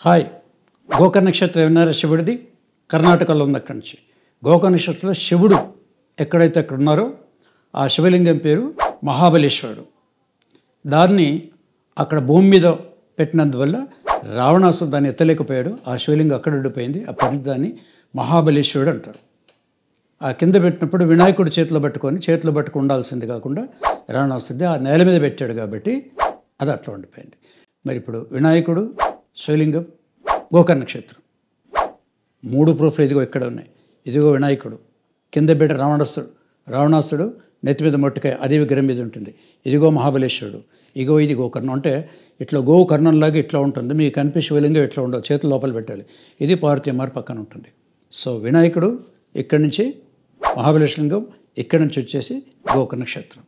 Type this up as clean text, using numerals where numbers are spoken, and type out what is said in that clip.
Hi. Gokarna నక్షత్రం విన్నారా? శివుడిది కర్ణాటకలో ఉంది. అక్కడి నుంచి గోకర్ణ నక్షత్రంలో శివుడు ఎక్కడైతే అక్కడ ఉన్నారో ఆ శివలింగం పేరు మహాబలేశ్వరుడు. దాన్ని అక్కడ భూమి మీద పెట్టినందువల్ల రావణాసుడు దాన్ని ఎత్తలేకపోయాడు. ఆ శివలింగం అక్కడ ఉండిపోయింది. అప్పటికి దాన్ని మహాబలేశ్వరుడు అంటారు. ఆ కింద పెట్టినప్పుడు వినాయకుడు చేతిలో పట్టుకు ఉండాల్సింది కాకుండా రావణాసురుడు ఆ నేల మీద పెట్టాడు కాబట్టి అది అట్లా ఉండిపోయింది. మరి ఇప్పుడు వినాయకుడు, శివలింగం, గోకర్ణ నక్షత్రం 3 ప్రూఫ్లు ఇదిగో ఇక్కడ ఉన్నాయి. ఇదిగో వినాయకుడు, కింద బిడ్డ రావణాసుడు నెత్తి మీద మొట్టకాయ అదే విగ్రహం మీద ఉంటుంది. ఇదిగో మహాబలేశ్వరుడు, ఇది గోకర్ణం. అంటే ఇట్లా గోకర్ణంలాగా ఇట్లా ఉంటుంది. మీకు కనిపించే శివలింగం ఇట్లా ఉండదు, చేతుల లోపల పెట్టాలి. ఇది పార్వతీమారి పక్కన ఉంటుంది. సో వినాయకుడు ఇక్కడి నుంచి, మహాబలేశ్వరలింగం ఇక్కడి నుంచి వచ్చేసి గోకర్ణ నక్షత్రం.